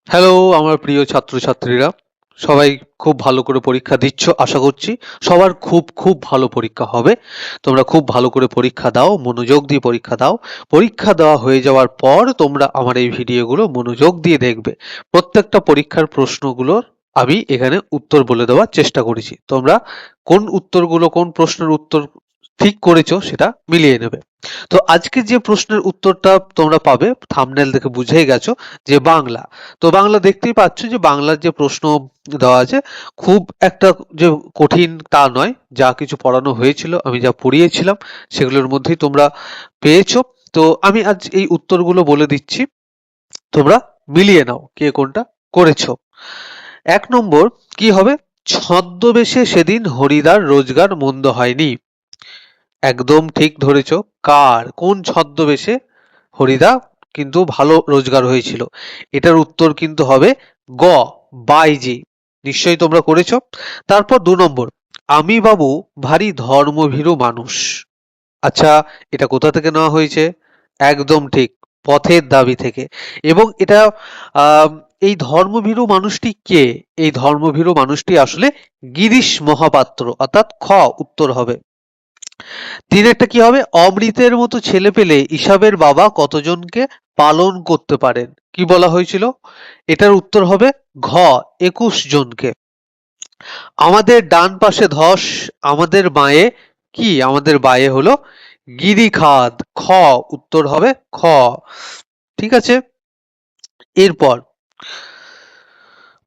Hello আমার প্রিয় ছাত্রছাত্রীরা, সবাই খুব ভালো করে পরীক্ষা দিচ্ছ আশা করছি। সবার খুব খুব ভালো পরীক্ষা হবে। তোমরা খুব ভালো করে পরীক্ষা দাও, মনোযোগ দিয়ে পরীক্ষা দাও। পরীক্ষা দেওয়া হয়ে যাওয়ার পর তোমরা আমার এই ভিডিওগুলো মনোযোগ দিয়ে দেখবে। প্রত্যেকটা পরীক্ষার প্রশ্নগুলোর আমি এখানে উত্তর বলে দেওয়ার চেষ্টা করেছি। তোমরা কোন উত্তরগুলো, কোন প্রশ্নের উত্তর ঠিক করেছো সেটা মিলিয়ে নেবে। তো আজকে যে প্রশ্নের উত্তরটা তোমরা পাবে, থাম্বনেল দেখে বুঝেই গেছো যে বাংলা। তো বাংলা দেখতেই পাচ্ছ যে বাংলার যে প্রশ্ন দেওয়া আছে খুব একটা যে কঠিন তা নয়। যা কিছু পড়ানো হয়েছিল, আমি যা পড়িয়েছিলাম সেগুলোর মধ্যেই তোমরা পেয়েছো। তো আমি আজ এই উত্তরগুলো বলে দিচ্ছি, তোমরা মিলিয়ে নাও কে কোনটা করেছো। ১ নম্বর কি হবে? ছদ্মবেশে সেদিন হরিদার রোজগার মন্দ হয়নি। একদম ঠিক ধরেছ। কার, কোন ছদ্মবেশে হরিদা কিন্তু ভালো রোজগার হয়েছিল? এটার উত্তর কিন্তু হবে গ, বাইজি। নিশ্চয়ই তোমরা করেছো। তারপর ২ নম্বর, আমি বাবু ভারী ধর্মভীরু মানুষ। আচ্ছা, এটা কোথা থেকে নেওয়া হয়েছে? একদম ঠিক, পথের দাবি থেকে। এবং এটা আহ এই ধর্মভীরু মানুষটি কে? এই ধর্মভীরু মানুষটি আসলে গিরিশ মহাপাত্র, অর্থাৎ খ উত্তর হবে। তিনেরটা কি হবে? অমৃতের মতো ছেলে পেলে ইসাবের বাবা কতজনকে পালন করতে পারেন? কি বলা হয়েছিল? এটার উত্তর হবে ঘ, ২১ জনকে। আমাদের ডান পাশে ধস, আমাদের বাঁয়ে কি? আমাদের বাঁয়ে হলো গিরিখাদ। খ উত্তর হবে খ। ঠিক আছে। এরপর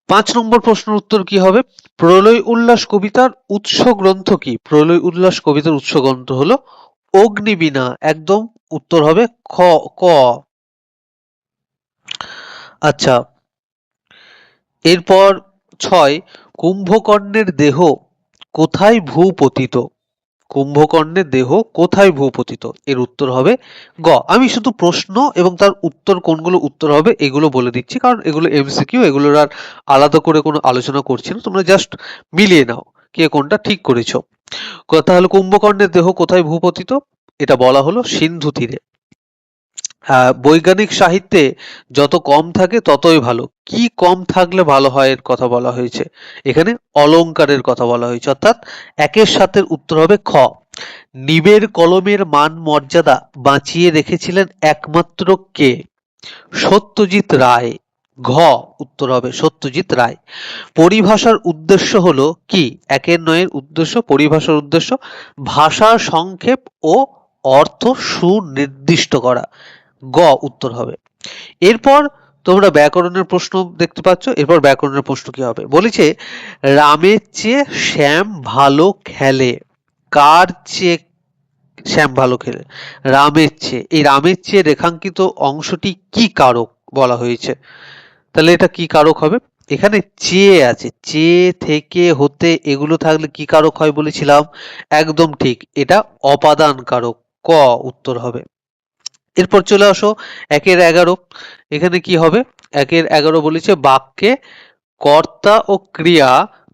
৫ নম্বর প্রশ্নের উত্তর কি হবে? প্রলয় উল্লাস কবিতার উৎস গ্রন্থ কি? প্রলয় উল্লাস কবিতার উৎস গ্রন্থ হলো অগ্নিবীণা। একদম উত্তর হবে খ, ক। আচ্ছা, এরপর ৬, কুম্ভকর্ণের দেহ কোথায় ভূপতিত? কুম্ভকর্ণের দেহ কোথায় ভূপতিত? এর উত্তর হবে গ। আমি শুধু প্রশ্ন এবং তার উত্তর কোনগুলো উত্তর হবে এগুলো বলে দিচ্ছি, কারণ এগুলো এমসিকিউ, এগুলোর আর আলাদা করে কোনো আলোচনা করছি না। তোমরা জাস্ট মিলিয়ে নাও কে কোনটা ঠিক করেছো। কথা হলো কুম্ভকর্ণের দেহ কোথায় ভূপতিত? এটা বলা হলো সিন্ধু তীরে। বৈজ্ঞানিক সাহিত্যে যত কম থাকে ততই ভালো। কি কম থাকলে ভালো হয় এর কথা বলা হয়েছে। এখানে অলংকারের কথা বলা হয়েছে, অর্থাৎ ১-এর ৭-এর উত্তর হবে খ। নিবের কলমের মান মর্যাদা বাঁচিয়ে রেখেছিলেন একমাত্র কে? সত্যজিৎ রায়। ঘ উত্তর হবে সত্যজিৎ রায়। পরিভাষার উদ্দেশ্য হলো কি? ১-এর ৯-এর উদ্দেশ্য, পরিভাষার উদ্দেশ্য ভাষার সংক্ষেপ ও অর্থ সুনির্দিষ্ট করা। গ উত্তর হবে। এরপর তোমরা ব্যাকরণের প্রশ্ন দেখতে পাচ্ছ। এরপর ব্যাকরণের প্রশ্ন কি হবে? বলেছে রামের চেয়ে শ্যাম ভালো খেলে। কার চেয়ে শ্যাম ভালো খেলে? রামের চেয়ে। এই রামের চেয়ে রেখাঙ্কিত অংশটি কি কারক বলা হয়েছে? তাহলে এটা কি কারক হবে? এখানে চেয়ে আছে, চেয়ে থেকে হতে এগুলো থাকলে কি কারক হয় বলেছিলাম? একদম ঠিক, এটা অপাদান কারক। ক উত্তর হবে। এরপর চলে আসো ১-এর ১১। এখানে কি হবে? ১-এর ১১ বলেছে বাক্যে কর্তা ও ক্রিয়া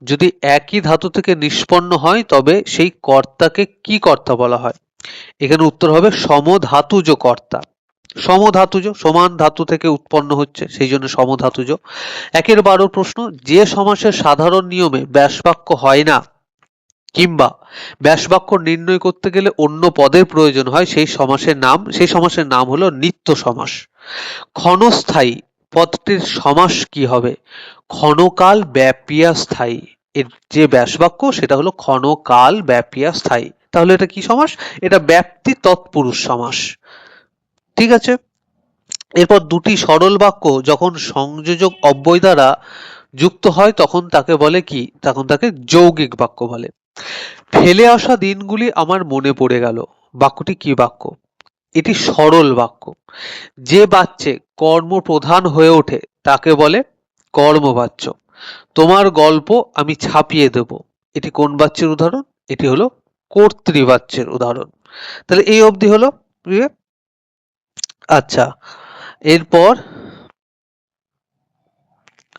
যদি একই ধাতু থেকে নিষ্পন্ন হয় তবে সেই কর্তাকে কি কর্তা বলা হয়? এখানে উত্তর হবে সমধাতুজ কর্তা। সমধাতুজ, সমান ধাতু থেকে উৎপন্ন হচ্ছে, সেই জন্য সমধাতুজ। ১-এর ১২ প্রশ্ন, যে সমাসের সাধারণ নিয়মে ব্যাসবাক্য হয় না কিংবা ব্যাসবাক্য নির্ণয় করতে গেলে অন্য পদের প্রয়োজন হয় সেই সমাসের নাম হলো নিত্য সমাস। ক্ষণস্থায়ী পদটির সমাস কি হবে? ক্ষণকাল ব্যাপিয়া স্থায়ী। এর যে ব্যাসবাক্য সেটা হলো ক্ষণকাল ব্যাপিয়া স্থায়ী। তাহলে এটা কি সমাস? এটা ব্যক্তি তৎপুরুষ সমাস। ঠিক আছে। এরপর দুটি সরল বাক্য যখন সংযোজক অব্যয় দ্বারা যুক্ত হয় তখন তাকে বলে কি? তখন তাকে যৌগিক বাক্য বলে। ফেলে আসা দিনগুলি আমার মনে পড়ে গেল। বাক্যটি কি বাক্য? এটি সরল বাক্য। যে বাচ্চে কর্ম প্রধান হয়ে ওঠে তাকে বলে কর্মবাচ্য। তোমার গল্প আমি ছাপিয়ে দেব। এটি কোন বাচ্যের উদাহরণ? এটি হলো কর্তৃবাচ্যের উদাহরণ। তাহলে এই অবধি হলো। আচ্ছা, এরপর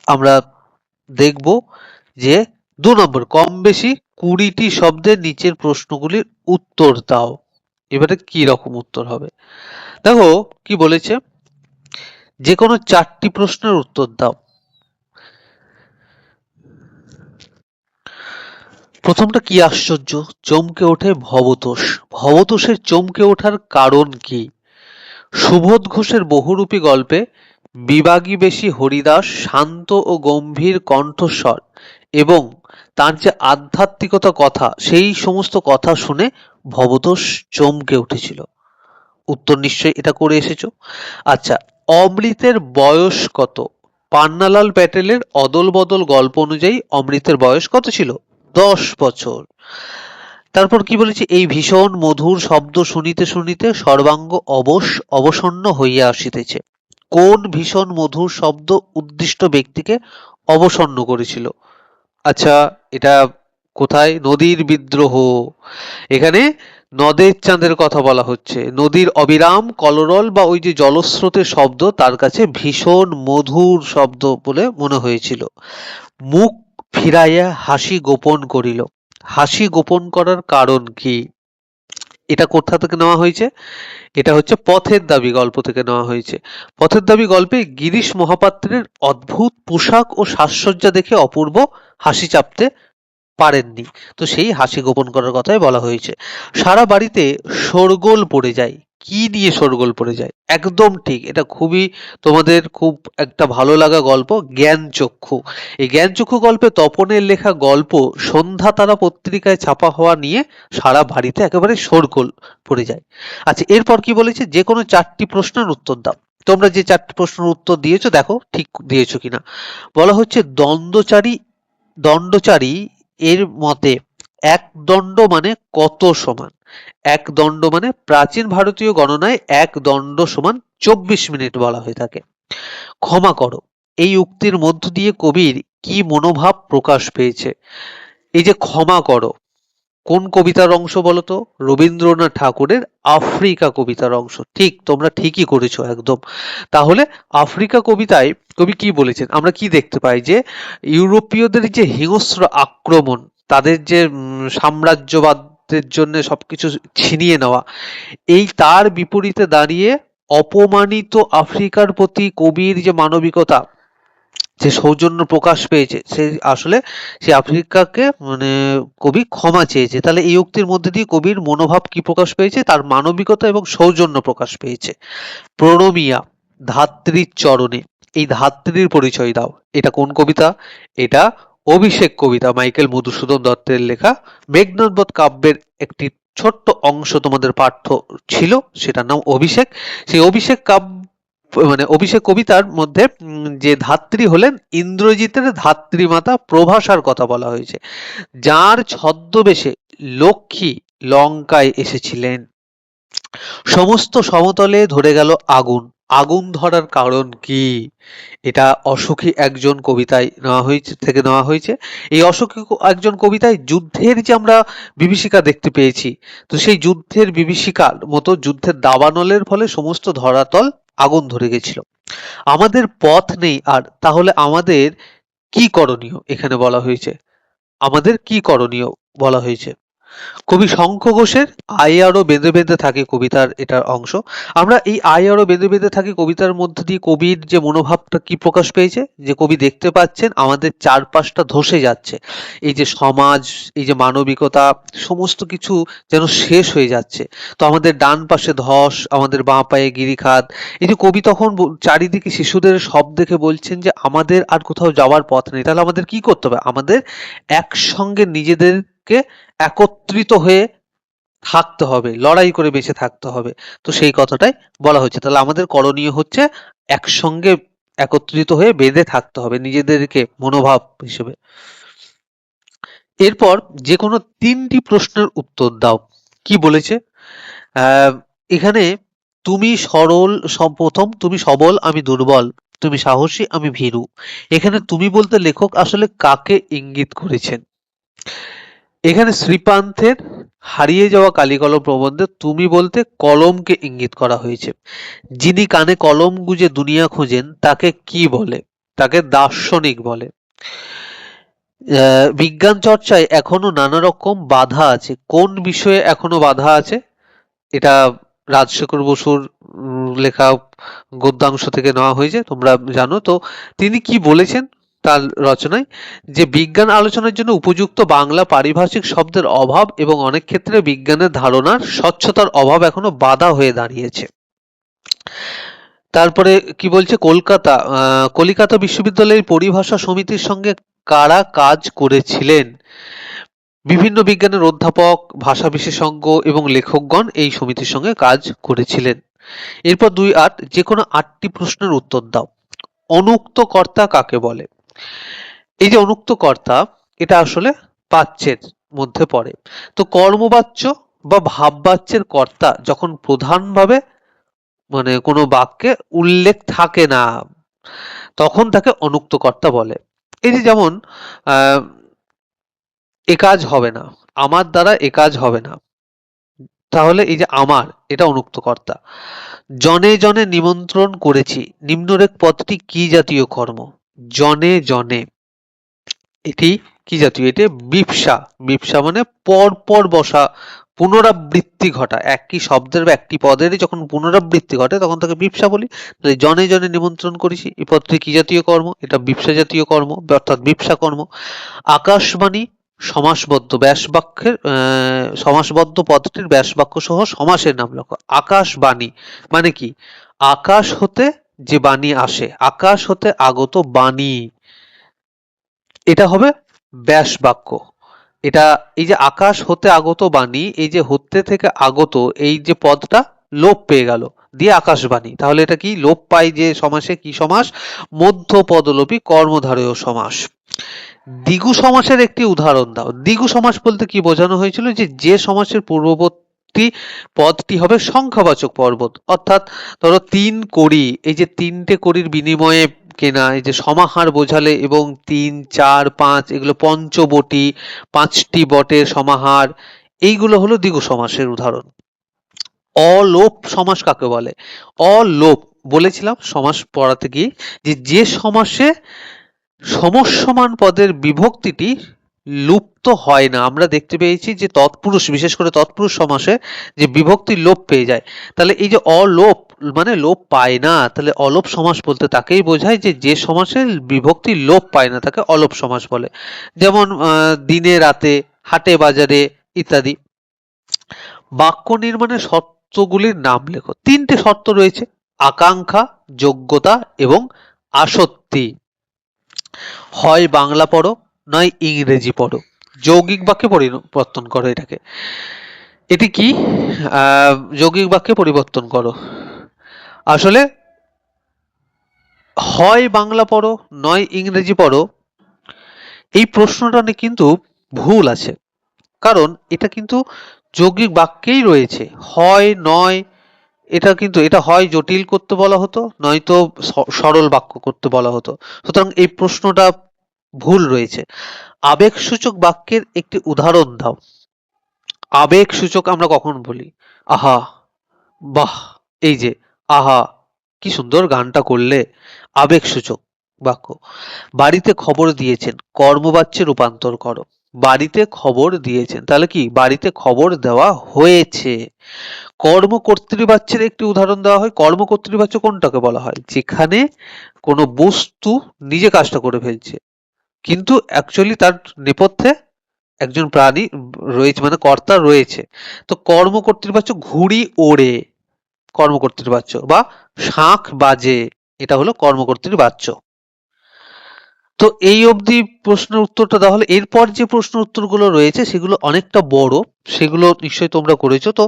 আমরা দেখব যে ২ নম্বর, কম বেশি ২০টি শব্দের নিচের প্রশ্নগুলির উত্তর দাও। এবারে কি রকম উত্তর হবে? দেখো কি বলেছে, যে কোনো ৪টি প্রশ্নের উত্তর দাও। প্রথমটা কি আশ্চর্য, চমকে ওঠে ভবতোষ। ভবতোষের চমকে ওঠার কারণ কি? সুবোধ ঘোষের বহুরূপী গল্পে বিবাগী বেশী হরিদাস শান্ত ও গম্ভীর কণ্ঠস্বর এবং তার যে আধ্যাত্মিকতা কথা, সেই সমস্ত কথা শুনে ভবতোষ চমকে উঠেছিল। উত্তর নিশ্চয়ই এটা করে এসেছো। আচ্ছা, অমৃতের বয়স কত? পান্নালাল প্যাটেলের অদল বদল গল্প অনুযায়ী অমৃতের বয়স কত ছিল? 10 বছর। তারপর কি বলেছে? এই ভীষণ মধুর শব্দ শুনিতে শুনিতে সর্বাঙ্গ অবসন্ন হইয়া আসিতেছে। কোন ভীষণ মধুর শব্দ উদ্দিষ্ট ব্যক্তিকে অবসন্ন করেছিল? আচ্ছা, এটা কোথায়? নদীর বিদ্রোহ। এখানে নদের চাঁদের কথা বলা হচ্ছে। নদীর অবিরাম কলরল বা ওই যে জলস্রোতের শব্দ তার কাছে ভীষণ মধুর শব্দ বলে মনে হয়েছিল। মুখ ফিরাইয়া হাসি গোপন করিল। হাসি গোপন করার কারণ কি? এটা কোথা থেকে নেওয়া হয়েছে? এটা হচ্ছে পথের দাবি গল্প থেকে নেওয়া হয়েছে। পথের দাবি গল্পে গিরিশ মহাপাত্রের অদ্ভুত পোশাক ও সাজসজ্জা দেখে অপূর্ব হাসি চাপতে পারেননি, তো সেই হাসি গোপন করার কথাই বলা হয়েছে। সারা বাড়িতে শোরগোল পড়ে যায়। কি নিয়ে শোরগোল পড়ে যায়? একদম ঠিক, এটা খুবই তোমাদের খুব একটা ভালো লাগা গল্প, জ্ঞানচক্ষু। এই জ্ঞানচক্ষু গল্পে তপনের লেখা গল্প সন্ধ্যা তারা পত্রিকায় ছাপা হওয়া নিয়ে সারা বাড়িতে একেবারে শোরগোল পড়ে যায়। আচ্ছা, এরপর কি বলেছে? যে কোনো 4টি প্রশ্নের উত্তর দাও। তোমরা যে 4টি প্রশ্নের উত্তর দিয়েছো দেখো ঠিক দিয়েছো কিনা। বলা হচ্ছে দণ্ডচারী এর মতে এক দণ্ড মানে কত সমান? এক দণ্ড মানে প্রাচীন ভারতীয় গণনায় এক দণ্ড সমান 24 মিনিট বলা হয়ে থাকে। ক্ষমা করো, এই উক্তির মধ্য দিয়ে কবির কি মনোভাব প্রকাশ পেয়েছে? এই যে ক্ষমা করো, কোন কবিতার অংশ বলতো? রবীন্দ্রনাথ ঠাকুরের আফ্রিকা কবিতার অংশ। ঠিক, তোমরা ঠিকই করেছো একদম। তাহলে আফ্রিকা কবিতায় কবি কি বলেছেন? আমরা কি দেখতে পাই যে ইউরোপীয়দের যে হিংস্র আক্রমণ, তাদের যে সাম্রাজ্যবাদের জন্য সবকিছু ছিনিয়ে নেওয়া, এই তার বিপরীতে দাঁড়িয়ে অপমানিত আফ্রিকার প্রতি কবির যে মানবিকতা, যে সৌজন্য প্রকাশ পেয়েছে, সে আসলে সে আফ্রিকাকে মানে কবি ক্ষমা চেয়েছে। তাহলে এই উক্তির মধ্যে দিয়ে কবির মনোভাব কি প্রকাশ পেয়েছে? তার মানবিকতা এবং সৌজন্য প্রকাশ পেয়েছে। প্রণমিয়া ধাত্রীর চরণে, এই ধাত্রীর পরিচয় দাও। এটা কোন কবিতা? এটা অভিষেক কবিতা, মাইকেল মধুসূদন দত্তের লেখা। মেঘনাদ বধ কাব্যের একটি ছোট্ট অংশ তোমাদের পাঠ্য ছিল, সেটার নাম অভিষেক। সেই অভিষেক কাব্য মানে অভিষেক কবিতার মধ্যে যে ধাত্রী হলেন ইন্দ্রজিতের ধাত্রীমাতা প্রভাষার কথা বলা হয়েছে, যার ছদ্মবেশে লক্ষ্মী লঙ্কায় এসেছিলেন। সমস্ত সমতলে ধরে গেল আগুন। আগুন ধরার কারণ কি? এটা অসুখী একজন কবিতায় নেওয়া হয়েছে। এই অসুখী একজন কবিতায় যুদ্ধের যে আমরা বিভীষিকা দেখতে পেয়েছি, তো সেই যুদ্ধের বিভীষিকার মতো যুদ্ধের দাবানলের ফলে সমস্ত ধরাতল আগুন ধরে গেছিল। আমাদের পথ নেই আর, তাহলে আমাদের কি করণীয় এখানে বলা হয়েছে। আমাদের কি করণীয় বলা হয়েছে। কবি শঙ্খ ঘোষের আই আরো বেঁধে বেঁধে থাকে কবিতার এটার অংশ। আমরা এই আই আরো বেঁধে বেঁধে থাকে কবিতার মধ্যে দিয়ে কবির যে মনোভাবটা কি প্রকাশ পেয়েছে, যে কবি দেখতে পাচ্ছেন আমাদের চারপাশটা ধসে যাচ্ছে, এই যে সমাজ, এই যে মানবিকতা, সমস্ত কিছু যেন শেষ হয়ে যাচ্ছে। তো আমাদের ডান পাশে ধস, আমাদের বাঁ পায়ে গিরিখাত। এই যে কবি তখন চারিদিকে শিশুদের সব দেখে বলছেন যে আমাদের আর কোথাও যাওয়ার পথ নেই। তাহলে আমাদের কি করতে হবে? আমাদের একসঙ্গে নিজেদেরকে একত্রিত হয়ে থাকতে হবে, লড়াই করে বেঁচে থাকতে হবে। তো সেই কথাটাই বলা হচ্ছে। তাহলে আমাদের করণীয় হচ্ছে একসঙ্গে একত্রিত হয়ে বেঁধে থাকতে হবে নিজেদেরকে মনোভাব হিসেবে। এরপর যে কোনো 3টি প্রশ্নের উত্তর দাও। কি বলেছে? আহ, এখানে তুমি সরল, প্রথম তুমি সবল আমি দুর্বল, তুমি সাহসী আমি ভীরু। এখানে তুমি বলতে লেখক আসলে কাকে ইঙ্গিত করেছেন? এখানে শ্রীপান্থের হারিয়ে যাওয়া কালিকলম প্রবন্ধে তুমি বলতে কলমকে ইঙ্গিত করা হয়েছে। যিনি কানে কলম গুজে দুনিয়া খোঁজেন তাকে কি বলে? তাকে দার্শনিক বলে। বিজ্ঞান চর্চায় এখনো নানা রকম বাধা আছে। কোন বিষয়ে এখনো বাধা আছে? এটা রাজশেখর বসুর লেখা গদ্যাংশ থেকে নেওয়া হয়েছে, তোমরা জানো তো। তিনি কি বলেছেন তার রচনায়, যে বিজ্ঞান আলোচনার জন্য উপযুক্ত বাংলা পারিভাষিক শব্দের অভাব এবং অনেক ক্ষেত্রে বিজ্ঞানের ধারণার স্বচ্ছতার অভাব এখনো বাধা হয়ে দাঁড়িয়েছে। তারপরে কি বলছে, কলিকাতা বিশ্ববিদ্যালয়ের পরিভাষা সমিতির সঙ্গে কারা কাজ করেছিলেন? বিভিন্ন বিজ্ঞানের অধ্যাপক, ভাষা বিশেষজ্ঞ এবং লেখকগণ এই সমিতির সঙ্গে কাজ করেছিলেন। এরপর 2.8, যে কোনো 8টি প্রশ্নের উত্তর দাও। অনুক্ত কর্তা কাকে বলে? এই যে অনুক্ত কর্তা, এটা আসলে বাচ্যের মধ্যে পড়ে। তো কর্মবাচ্য বা ভাববাচ্যের কর্তা যখন প্রধানভাবে মানে কোনো বাক্যে উল্লেখ থাকে না, তখন তাকে অনুক্ত কর্তা বলে। এই যে যেমন আহ এ কাজ হবে না, আমার দ্বারা এ কাজ হবে না, তাহলে এই যে আমার, এটা অনুক্ত কর্তা। জনে জনে নিমন্ত্রণ করেছি, নিম্নরেখ পদটি কি জাতীয় কর্ম? জনে জনে, এটি কি জাতীয়? এটি বিপসা। বিপসা মানে পর পর বসা, পুনরাবৃত্তি ঘটা, একই শব্দের বা একটি পদেরই যখন পুনরাবৃত্তি ঘটে তখন তাকে বিপসা বলি। তাহলে জনে জনে নিমন্ত্রণ করেছি, এই পদটি কি জাতীয় কর্ম? এটা বিপসা জাতীয় কর্ম, অর্থাৎ বিপসা কর্ম। আকাশবাণী সমাসবদ্ধ ব্যাস বাক্যের সমাসবদ্ধ পদটির ব্যাস বাক্য সহ সমাসের নাম লেখো। আকাশবাণী মানে কি? আকাশ হতে যে বাণী আসে, আকাশ হতে আগত বাণী, এটা হবে ব্যাস বাক্য। এটা এই যে আকাশ হতে আগত বাণী, এই যে হতে থেকে আগত এই যে পদটা লোপ পেয়ে গেল, দিয়ে আকাশবাণী, তাহলে এটা কি লোপ পায় যে সমাসে? কি সমাস? মধ্য পদলোপী কর্মধারয় সমাস। দ্বিগু সমাসের একটি উদাহরণ দাও। দ্বিগু সমাস বলতে কি বোঝানো হয়েছিল? যে সমাসের পূর্ববর্তী পদটি হবে সংখ্যাবাচক পদ, অর্থাৎ ধরো 3 কড়ি, এই যে 3টে কড়ির বিনিময়ে কেনা, এই যে সমাহার বোঝালে, এবং 3, 4, 5 এগুলো পঞ্চবটি, 5টি বটের সমাহার, এইগুলো হলো দ্বিগু সমাসের উদাহরণ। অলোপ সমাস কাকে বলে? অলোপ বলেছিলাম সমাস পড়াতে গিয়ে, যে সমাসে সমস্যমান পদের বিভক্তিটি লুপ্ত হয় না। আমরা দেখতে পেয়েছি যে তৎপুরুষ, বিশেষ করে তৎপুরুষ সমাসে যে বিভক্তি লোপ পেয়ে যায়, তাহলে এই যে অলোপ মানে লোপ পায় না, তাহলে অলোপ সমাস বলতে তাকেই বোঝায় যে সমাসে বিভক্তি লোপ পায় না, তাকে অলোপ সমাস বলে। যেমন দিনে রাতে, হাটে বাজারে ইত্যাদি। বাক্য নির্মাণের শর্তগুলির নাম লেখো। 3টে শর্ত রয়েছে: আকাঙ্ক্ষা, যোগ্যতা এবং আসক্তি। হয় বাংলা পড়ো, নয় ইংরেজি পড়ো। যৌগিক বাক্যে পরিবর্তন করো এটাকে। এটি কি? যৌগিক বাক্যে পরিবর্তন করো। আসলে হয় বাংলা পড়ো, নয় ইংরেজি পড়ো, এই প্রশ্নটা কিন্তু ভুল আছে, কারণ এটা কিন্তু যৌগিক বাক্যেই রয়েছে। হয় নয়, এটা হয় জটিল করতে বলা হতো, নয়তো সরল বাক্য করতে বলা হতো। সুতরাং এই প্রশ্নটা ভুল রয়েছে। আবেগসূচক বাক্যের একটি উদাহরণ দাও। আবেগসূচক আমরা কখন বলি? আহা, বাহ, এই যে আহা, কি সুন্দর গানটা করলে, আবেগসূচক বাক্য। বাড়িতে খবর দিয়েছেন, কর্মবাচ্যে রূপান্তর করো। বাড়িতে খবর দিয়েছেন, তাহলে কি? বাড়িতে খবর দেওয়া হয়েছে। কর্মকর্তৃবাচ্যের একটি উদাহরণ দেওয়া হয়। কর্মকর্তৃবাচ্য কোনটাকে বলা হয়? যেখানে কোনো বস্তু নিজে কাজটা করে ফেলছে, কিন্তু অ্যাকচুয়ালি তার নেপথ্যে একজন প্রাণী রয়েছে, মানে কর্তা রয়েছে। তো কর্মকর্তৃবাচ্য ঘুড়ি ওড়ে, কর্মকর্তৃবাচ্য, বা শাঁখ বাজে, এটা হলো কর্মকর্তৃবাচ্য। তো এই অবধি প্রশ্নের উত্তরটা দেওয়া হলো। এরপর যে প্রশ্ন উত্তরগুলো রয়েছে সেগুলো অনেকটা বড়, সেগুলো নিশ্চয়ই তোমরা করেছো। তো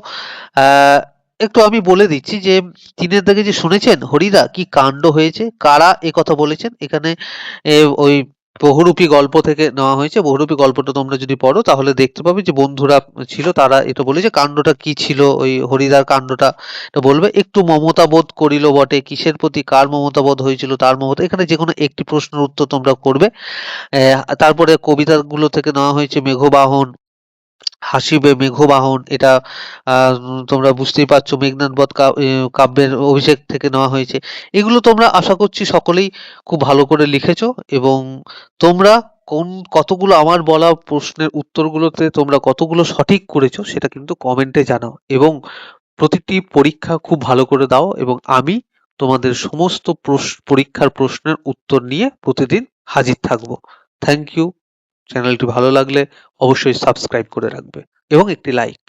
একটু আমি বলে দিচ্ছি যে 3-এর দাগে যে শুনেছেন হরিদা কি কাণ্ড হয়েছে, কারা এ কথা বলেছেন? এখানে ওই বহুরূপী গল্প থেকে নেওয়া হয়েছে। বহুরূপী গল্পটা তোমরা যদি পড়ো তাহলে দেখতে পাবে যে বন্ধুরা ছিল, তারা এটা বলেছে। কাণ্ডটা কি ছিল, ওই হরিদার কাণ্ডটা এটা বলবে। একটু মমতা বোধ করিল বটে, কিসের প্রতি কার মমতা বোধ হয়েছিল? তার মমতা। এখানে যে কোনো একটি প্রশ্নের উত্তর তোমরা করবে। তারপরে কবিতাগুলো থেকে নেওয়া হয়েছে মেঘবাহন, হাসিবে মেঘবাহন, এটা তোমরা বুঝতেই পারছো মেঘনাদ বধ কাব্যের অভিষেক থেকে নেওয়া হয়েছে। এগুলো তোমরা আশা করছি সকলেই খুব ভালো করে লিখেছো, এবং তোমরা কতগুলো আমার বলা প্রশ্নের উত্তরগুলোতে তোমরা কতগুলো সঠিক করেছো সেটা কিন্তু কমেন্টে জানাও, এবং প্রতিটি পরীক্ষা খুব ভালো করে দাও, এবং আমি তোমাদের সমস্ত পরীক্ষার প্রশ্নের উত্তর নিয়ে প্রতিদিন হাজির থাকবো। Thank you. চ্যানেলটি ভালো লাগলে অবশ্যই সাবস্ক্রাইব করে রাখবে এবং একটি লাইক।